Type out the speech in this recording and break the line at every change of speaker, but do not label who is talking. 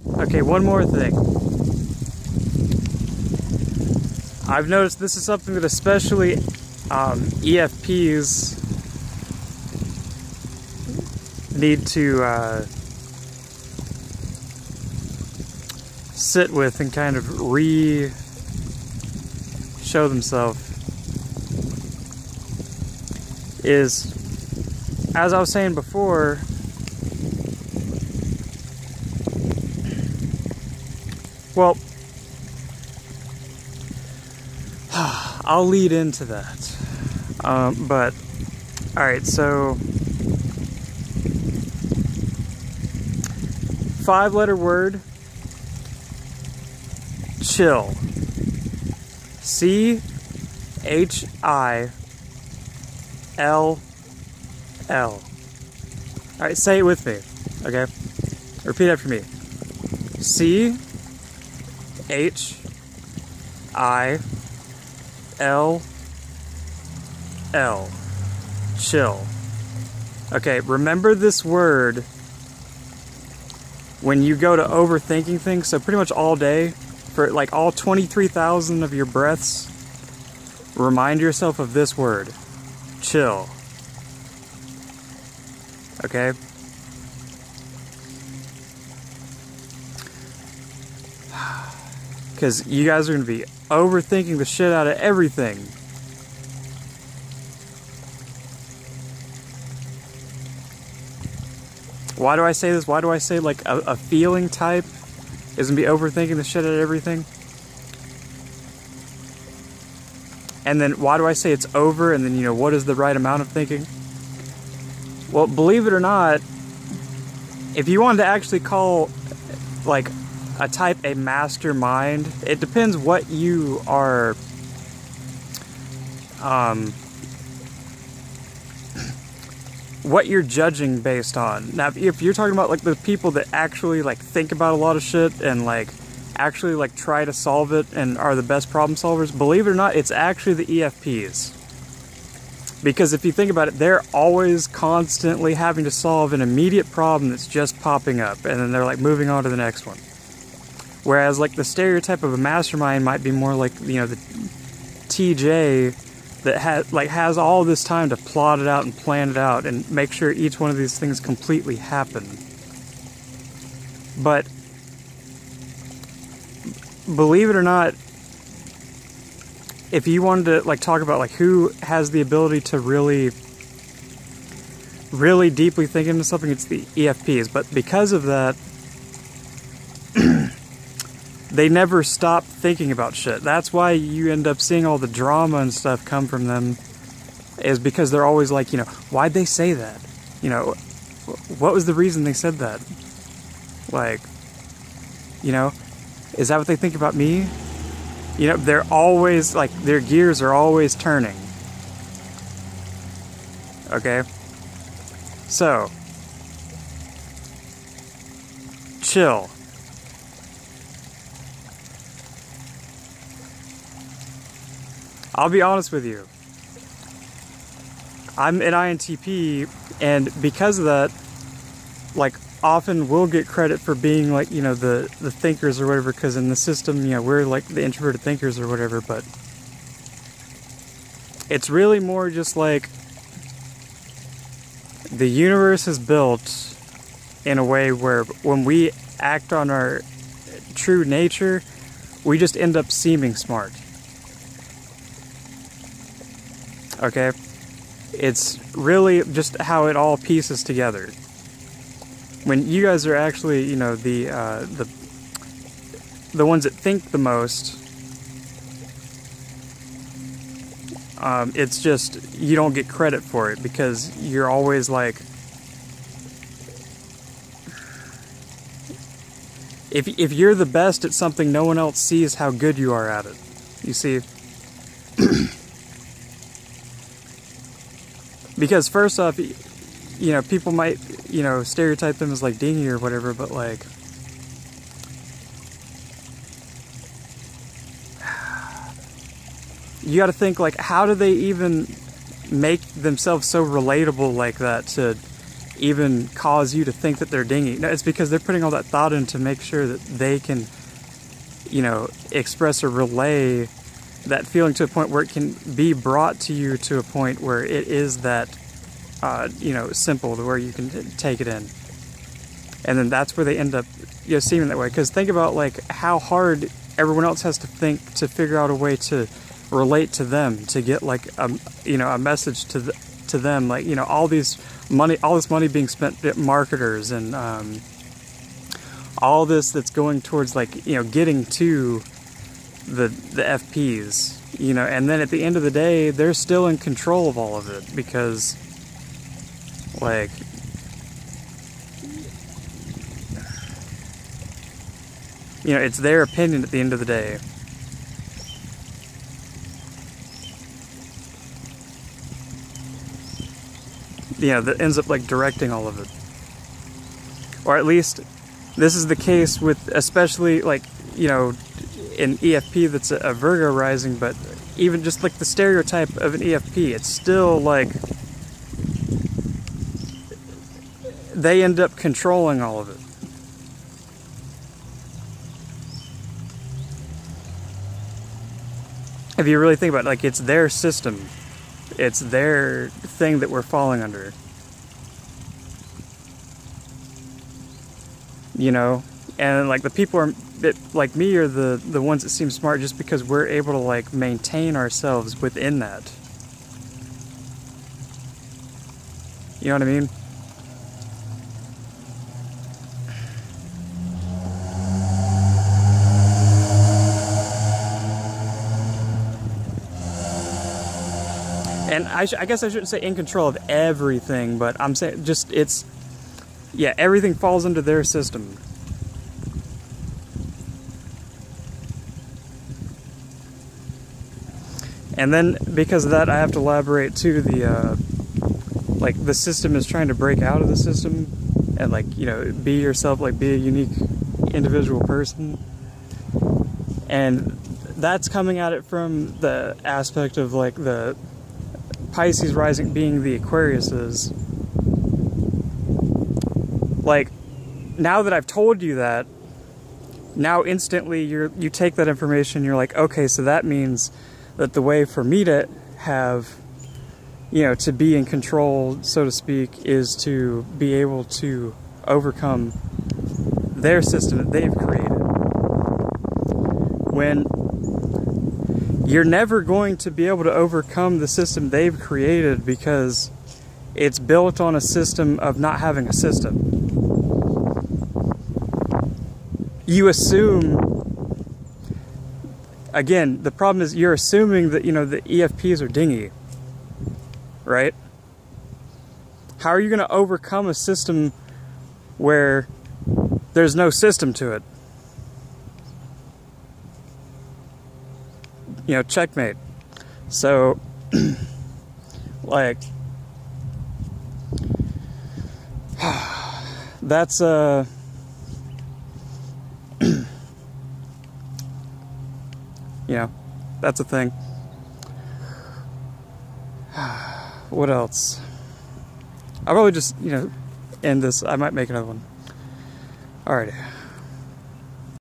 Okay, one more thing. I've noticed this is something that especially EFPs need to sit with and kind of show themselves. Is, as I was saying before, well, I'll lead into that. But, alright, so 5-letter word, chill. C-H-I-L-L. Alright, say it with me, okay? Repeat after me. C-H-I-L-L. Chill. Okay, remember this word when you go to overthinking things. So pretty much all day, for like all 23,000 of your breaths, remind yourself of this word. Chill. Okay? Because you guys are going to be overthinking the shit out of everything. Why do I say this? Why do I say like a feeling type is going to be overthinking the shit out of everything? And then why do I say it's over? And then, you know, what is the right amount of thinking? Well, believe it or not, if you wanted to actually call like a type a mastermind, it depends what you are what you're judging based on. Now, if you're talking about like the people that actually like think about a lot of shit and like actually like try to solve it and are the best problem solvers, believe it or not, it's actually the EFPs. Because if you think about it, they're always constantly having to solve an immediate problem that's just popping up, and then they're like moving on to the next one. Whereas like the stereotype of a mastermind might be more like, you know, the TJ that has all this time to plot it out and plan it out and make sure each one of these things completely happen. But believe it or not, if you wanted to like talk about like who has the ability to really deeply think into something, it's the EFPs. But because of that, they never stop thinking about shit. That's why you end up seeing all the drama and stuff come from them, is because they're always like, you know, why'd they say that? You know, what was the reason they said that? Like, you know, is that what they think about me? You know, they're always, like, their gears are always turning. Okay? So, chill. I'll be honest with you. I'm an INTP, and because of that, like, often we'll get credit for being like, you know, the thinkers or whatever, because in the system, you know, we're like the introverted thinkers or whatever, but it's really more just like the universe is built in a way where when we act on our true nature, we just end up seeming smart. Okay? It's really just how it all pieces together. When you guys are actually, you know, the ones that think the most, it's just, you don't get credit for it because you're always like, if you're the best at something, no one else sees how good you are at it. You see? Because first off, you know, people might, you know, stereotype them as like dingy or whatever, but like, you gotta think, like, how do they even make themselves so relatable like that to even cause you to think that they're dingy. No, it's because they're putting all that thought in to make sure that they can, you know, express or relay that feeling to a point where it can be brought to you to a point where it is that, you know, simple, to where you can take it in. And then that's where they end up, you know, seeming that way. Because think about, like, how hard everyone else has to think to figure out a way to relate to them, to get, like, you know, a message to them. Like, you know, all this money being spent at marketers, and all this that's going towards, like, you know, getting to the FPs, you know, and then at the end of the day, they're still in control of all of it, because, like, you know, it's their opinion at the end of the day. You know, that ends up, like, directing all of it. Or at least, this is the case with, especially, like, you know, an EFP that's a Virgo rising, but even just, like, the stereotype of an EFP, it's still, like, they end up controlling all of it. If you really think about it, like, it's their system. It's their thing that we're falling under. You know? And, like, the people that, like me, are the ones that seem smart just because we're able to, like, maintain ourselves within that. You know what I mean? And I guess I shouldn't say in control of everything, but I'm saying just it's, yeah, everything falls under their system. And then because of that, I have to elaborate too, like, the system is trying to break out of the system and, like, you know, be yourself, like, be a unique individual person. And that's coming at it from the aspect of, like, the Pisces rising being the Aquariuses. Like, now that I've told you that, now instantly you take that information, you're like, okay, so that means that the way for me to have, you know, to be in control, so to speak, is to be able to overcome their system that they've created. When you're never going to be able to overcome the system they've created, because it's built on a system of not having a system. You assume, again, the problem is you're assuming that, you know, the EFPs are dingy, right? How are you going to overcome a system where there's no system to it? You know, checkmate. So, like, that's you know, that's a thing. What else? I'll probably just, you know, end this. I might make another one. Alrighty.